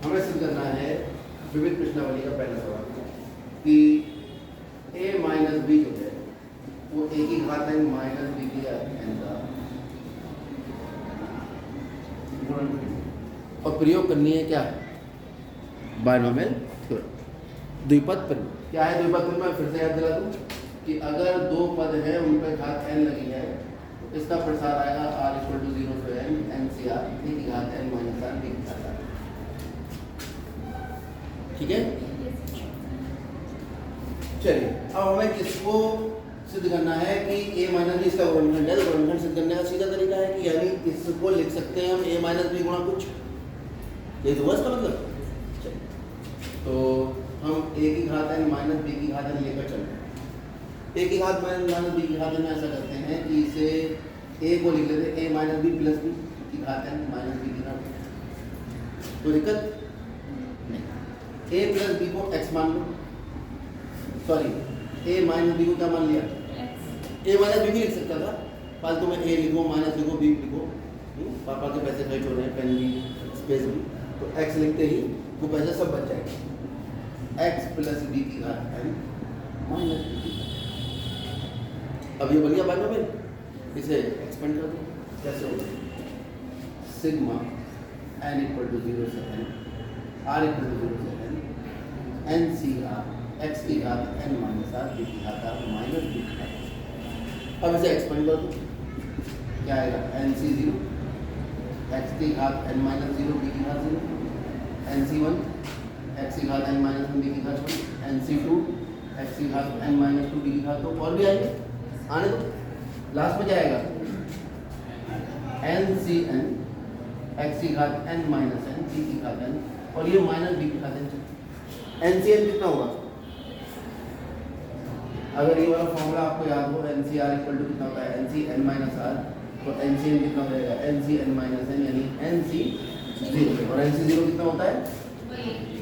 हमें सिद्ध करना है विविध प्रश्नावली का पहला सवाल कि a माइनस बी जो है वो a की घात n माइनस बी की n का गुणन और प्रयोग करनी है क्या बायनोमियल थ्योरम द्विपद प्रयोग। क्या है द्विपद प्रयोग? मैं फिर से याद दिला दूं कि अगर दो पद है उन पर घात n लगी है तो इसका प्रसार आएगा r = 0 to n NCR a की घात n माइनस r b की घात r। ठीक है, चलिए अब हमें किसको सिद्ध करना है कि a माइनस बी इसका गुणनखंड है। तो गुणनखंड सिद्ध करने का सीधा तरीका है कि यानी इसको लिख सकते हैं हम a माइनस बी गुणा कुछ, ये तो इसका मतलब। तो हम a की घात n माइनस बी की घात n लेकर चल रहे हैं। a की घात माइनस बी की घात n ऐसा करते हैं कि इसे a को लिख लेते हैं a minus B plus B की घात n माइनस बी की घात n। तो दिक्कत a प्लस बी को x मान लो, सॉरी a माइनस बी को क्या मान लिया a माइनस बी भी लिख सकता था, फालतू में a लिखो माइनस लिखो बी लिखो, पापा के पैसे खर्च हो रहे हैं, पेन भी स्पेस भी, तो x लिखते ही वो पैसे सब बच जाएंगे। x प्लस बी की घात n माइनस बी की घात। अब ये बन गया बायनोमियल, इसे एक्सपेंड कर दो। कैसे होगा? सिग्मा n = 0 से n r = 0 से n NCR x की घात n माइनस r b की घात r माइनस b की घात। अब इसे एक्सपेंड कर दो, क्या आएगा? NC0 x की घात n माइनस 0 b की घात 0, NC1 x की घात n माइनस 1 b की घात 1, NC2 x की घात n माइनस 2 b की घात 2। और भी आएंगे, आने दो। लास्ट में क्या आएगा? NCN x की घात n माइनस n b की घात n और ये माइनस b की घात n। NCN कितना होगा? अगर ये वाला फॉर्मूला आपको याद हो, NCR = कितना होता है? NCN माइनस r, तो NCN कितना हो जाएगा? NCN माइनस n यानी NC0। और NC0 कितना होता है?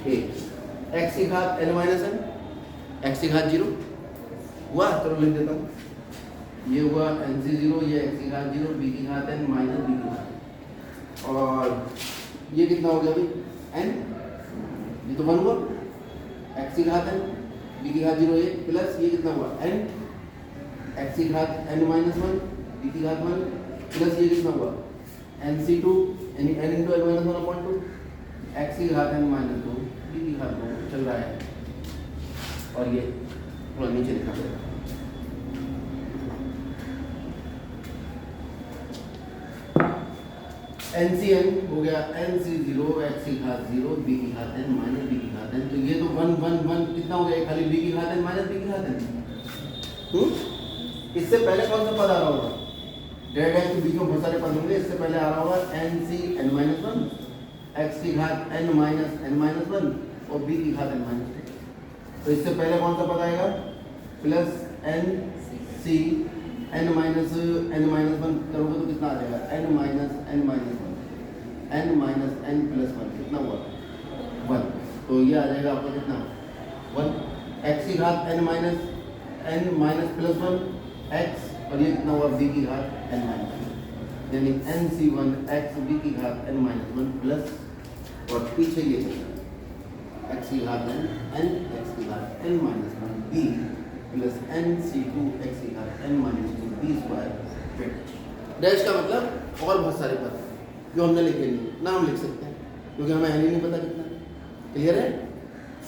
1। x की घात n माइनस n, x की घात 0 हुआ। चलो लिख देता हूँ, ये हुआ NC0, ये x की घात 0 b की घात n माइनस b की घात। और ये कितना हो गया अभी? n, ये तो 1 हुआ, x की घात n b की घात 0 ये प्लस ये कितना हुआ? n x की घात n माइनस 1 b की घात 1 प्लस ये कितना हुआ? NC2 यानी n × n माइनस 1/2 x की घात n माइनस 2 b की घात 2 चल रहा है। और ये थोड़ा नीचे लिखा पड़ेगा, NCN हो गया NC0 x की घात 0 b की घात n माइनस b की घात n। तो ये तो 1 1 1 कितना हो गया? खाली b की घात n माइनस b की घात n। इससे पहले कौन सा पद आ रहा होगा? डायरेक्ट x बीच में बहुत सारे पद होंगे। इससे पहले आ रहा होगा NCN माइनस 1 x की घात n माइनस n माइनस 1 और b की घात n माइनस 2। तो इससे पहले कौन सा पद आएगा? Plus NC n minus n minus 1 करोगे तो कितना आ जाएगा? n minus n minus 1 n minus n plus 1 कितना हुआ? 1। तो ये आ जाएगा आपका कितना? 1 x की घात n माइनस प्लस 1 x और ये कितना हुआ? b की घात n माइनस 1 यानी NC1 x b की घात n माइनस 1 प्लस और पीछे ये x की घात n x की घात n minus 1 b plus NC2 x की घात n minus 2 b square dash का मतलब और बहुत सारे पद जो हमने लिखे नहीं, नाम लिख सकते हैं क्योंकि हमें नहीं पता कितना। क्लियर है?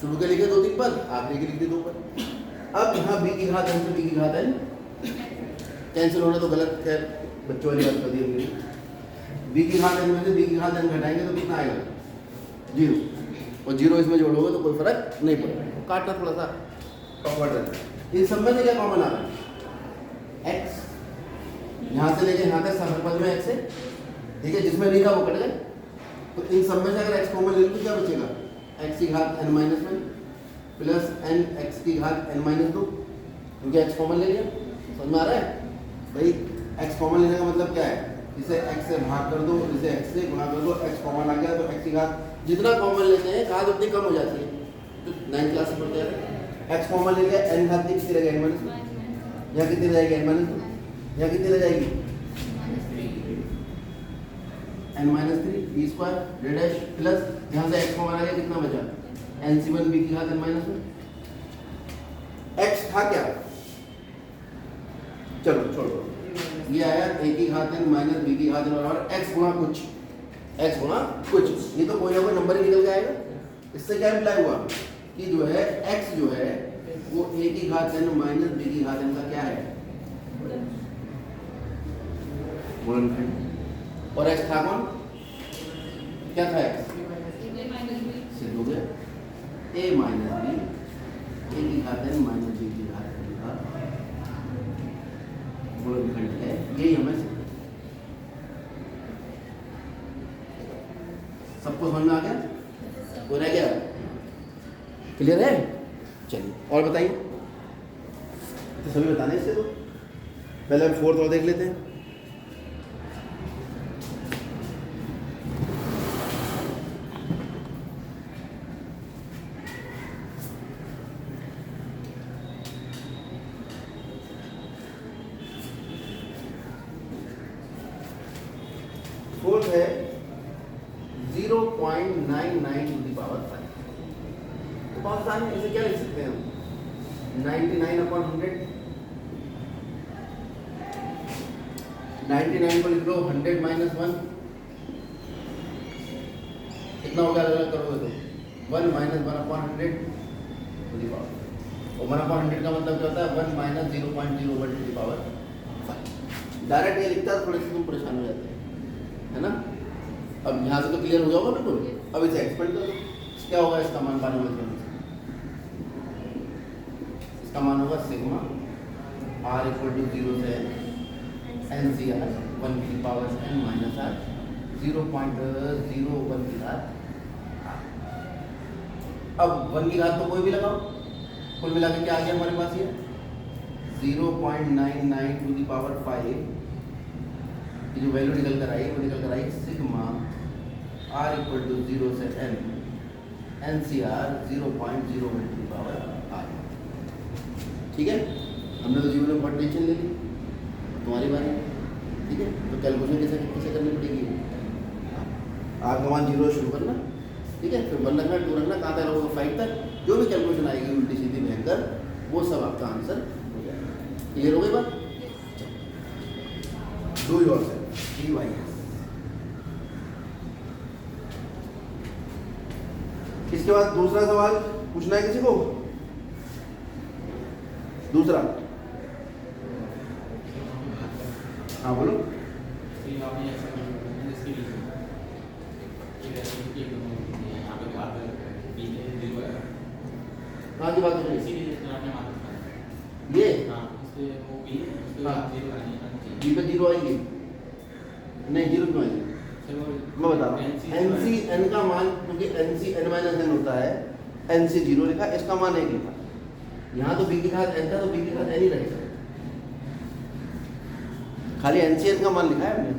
शुरू के लिखे 2-3 पद, आखिरी के लिख दिए 2 पद। अब यहाँ b की घात n से b की घात n कैंसिल होना तो गलत, खैर बच्चों वाली बात कर दी हमने। b की घात n में से b की घात n घटाएंगे तो कितना आएगा? 0। और 0 इसमें जोड़ोगे तो कोई फर्क नहीं पड़ेगा, काटना थोड़ा सा कॉमन रहता है। इन सब में से क्या कॉमन आ रहा है? x। यहाँ से लेके यहाँ तक सब पद में x है, ठीक है, जिसमें नहीं था वो कट गए। तो इन सब में से अगर x कॉमन ले लो तो क्या बचेगा? x की घात n minus 1 plus n x की घात n माइनस 2, क्योंकि x कॉमन ले लिया। समझ में आ रहा है भाई? x कॉमन लेने का मतलब क्या है? इसे x से भाग कर दो, इसे x से गुणा कर दो, x कॉमन आ गया तो x की घात जितना कॉमन लेते हैं घात उतनी कम हो जाती है। तो 9th क्लास में पढ़ते हैं x कॉमन ले लिया, n घात कितनी रहेगी? n minus 2। यहाँ कितनी रहेगी? n minus 2। यहाँ कितनी रह जाएगी? n minus 3 B square dead dash plus यहाँ से x कॉमन आ गया, कितना बचा nc1 b की घात n माइनस 1। x था क्या, चलो छोड़ो, ये आया a की घात n माइनस b की घात n और x गुणा कुछ, x गुणा कुछ, ये तो कोई ना कोई नंबर ही निकल के आएगा। इससे क्या इम्प्लाई हुआ कि जो है x जो है वो a की घात n माइनस b की घात n का क्या है, गुणनखंड। और x था कौन, क्या था x, सिद्ध हो गया a माइनस b a की घात n माइनस b की घात n का गुणनखंड है, यही हमें सबको समझ में आ गया, कोई रह गया, क्लियर है। चलिए और बताइए, तो सभी बताने इससे, तो पहले हम फोर्थ और देख लेते हैं। फोर्थ है 0.99 टू दी पावर 5। तो बहुत आसान है, इसे क्या लिख सकते हैं हम, 99/100, 99 को लिख लो 100 माइनस 1, कितना हो गया, अलग करोगे तो 1 माइनस 1/100 टू दी पावर, और 1/100 का मतलब क्या होता है 1 minus 0.01 to the power 5। Direct ये लिखता है थोड़े से तुम परेशान हो जाते हैं, है ना। अब यहाँ से तो क्लियर हो जाओगा बिल्कुल। अब इसे एक्सपेंड करो, क्या होगा, इसका मान पाने में, इसका मान होगा सिग्मा r इक्वल टू 0 से NCR 1 की पावर n माइनस r 0.01 की घात। अब 1 की घात तो कोई भी लगाओ, कुल मिला के क्या आ गया हमारे पास, ये 0.99 टू दी पावर 5 की जो वैल्यू निकल कर आई, वो निकल कर आई सिग्मा r इक्वल टू 0 से n NCR 0.01 to the power r। ठीक है, हमने तो जीवन में बहुत टेंशन ले ली, तुम्हारी बारी, ठीक है। तो कैलकुलेशन कैसे करनी पड़ेगी, r का मान 0 शुरू करना, ठीक है, फिर 1 रखना, 2 रखना, कहाँ तक रहोगे 5 तक, जो भी कैलकुलेशन आएगी उल्टी सीधी भयंकर, वो सब आपका आंसर हो जाएगा। क्लियर हो गई बात, डू योरसेल्फ DYS। इसके बाद दूसरा सवाल पूछना है किसी को, दूसरा, हाँ बोलो। कहाँ की बात हो रही है, ये बी पे 0 आएगी, नहीं 0 क्यों आएगी, मैं बता रहा हूँ, NC n का मान, क्योंकि NC n माइनस n होता है, NC 0 लिखा, इसका मान 1 लिखा, यहाँ तो b की घात n था तो b की घात n ही रहेगा, खाली NC n का मान लिखा है हमने,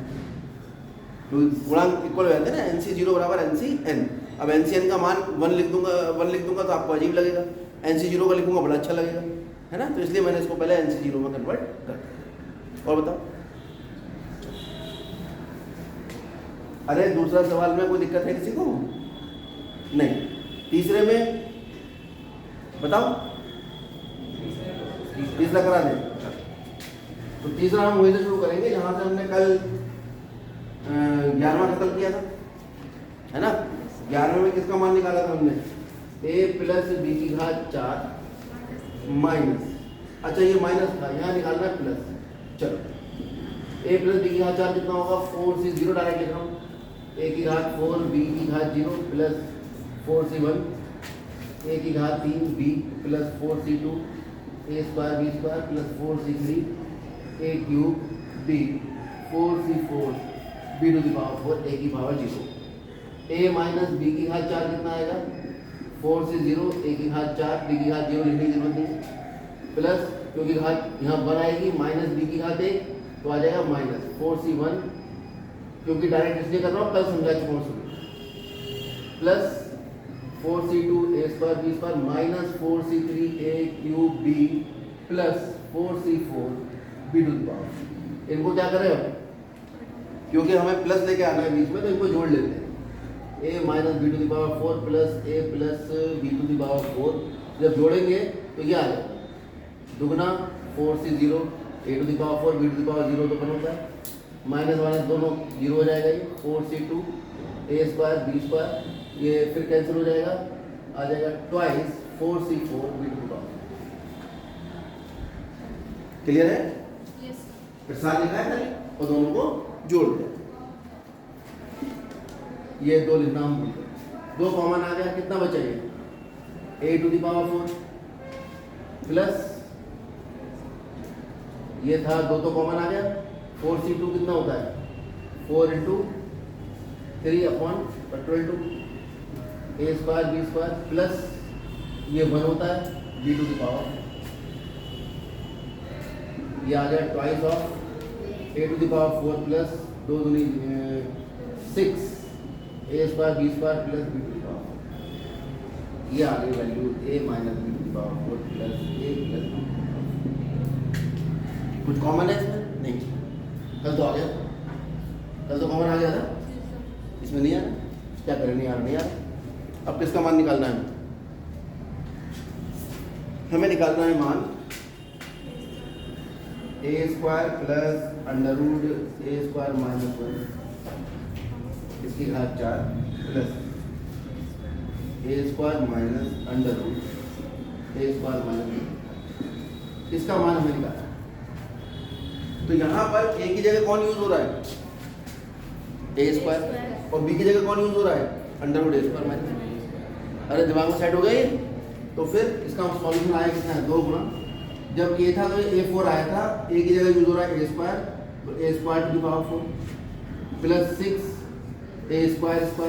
तो गुणांक इक्वल हो जाते हैं ना, NC 0 बराबर NC n। अब NC n का मान 1 लिख दूंगा तो आपको अजीब लगेगा, NC 0 का लिखूंगा बड़ा अच्छा लगेगा, है ना, तो इसलिए मैंने इसको पहले NC 0 में कन्वर्ट कर दिया। और बताओ, अरे दूसरा सवाल में कोई दिक्कत है किसी को, नहीं, तीसरे में बताओ, तीसरा करा दें। तो तीसरा हम वहीं से शुरू करेंगे जहाँ से हमने कल 11वां खत्म किया था, है ना। 11वें में किसका मान निकाला था हमने, a प्लस बी की घात 4 माइनस, अच्छा ये माइनस था, यहाँ निकालना है प्लस, चलो a प्लस बी की घात 4 कितना होगा, 4c0, डायरेक्ट लिख रहा हूँ, a की घात 4 b की घात 0 प्लस 4c1 a की घात 3 b plus 4c2 a square b square plus 4c3 a cube b 4c4 b to the power 4 a की पावर 0। a माइनस b की घात 4 कितना आएगा, 4c0 a की घात 4 b की घात 0 लिखने की जरूरत नहीं, प्लस क्योंकि घात यहाँ 1 आएगी, माइनस b की घात 1 तो आ जाएगा माइनस 4c1, क्योंकि डायरेक्ट इसलिए कर रहा हूँ, कल समझा चुका हूँ, plus 4c2 a square b square minus 4c3 a cube b plus 4c4 b to the power. इनको क्या करें, क्योंकि हमें प्लस लेके आना है बीच में, तो इनको जोड़ लेते हैं। a minus B to the power 4 plus a plus B to the power 4, जब जोड़ेंगे तो ये आ जाएगा दुगना 4c0 a to the power 4 b to the power 0 तो बन होता है, माइनस माइनस दोनों जीरो हो जाएगा, ये 4c2 a square b square, ये फिर कैंसिल हो जाएगा, आ जाएगा twice 4c4 b to the power. Clear है? फिर साथ लिखा है खाली और दोनों को जोड़ दिया। ये दो लिखना हम भूल गए, दो कॉमन आ गया, कितना बचा ये a to the power 4 plus ये था, दो तो कॉमन आ गया, 4c2 कितना होता है 4 into 3/12 a square b square plus ये 1 होता है b टू द पावर, ये आ गया twice of a to the power 4 plus 2 दूनी 6 a square b square plus b to the power, ये आ गई value a minus b to the power 4 plus a plus b। कुछ common है इसमें? नहीं, कल तो आ गया, कल तो कॉमन आ गया था, इसमें नहीं आ रहा, क्या करें, नहीं आ रहा, नहीं आ रहा। अब किसका मान निकालना है? हमें निकालना है मान a square plus under root a square minus 1 इसकी घात 4 plus a square minus under root a square minus, इसका मान हमें निकालना है। तो यहाँ पर a की जगह कौन यूज हो रहा है? a स्क्वायर, और b की जगह कौन यूज हो रहा है? Under root a square minus. अरे दिमाग में सेट हो गई? तो फिर इसका सॉल्यूशन आया कितना है? 2 गुना, जब a था तो a4 आया था, a की जगह यूज हो रहा है a स्क्वायर, तो a square to the power 4 plus 6 a square square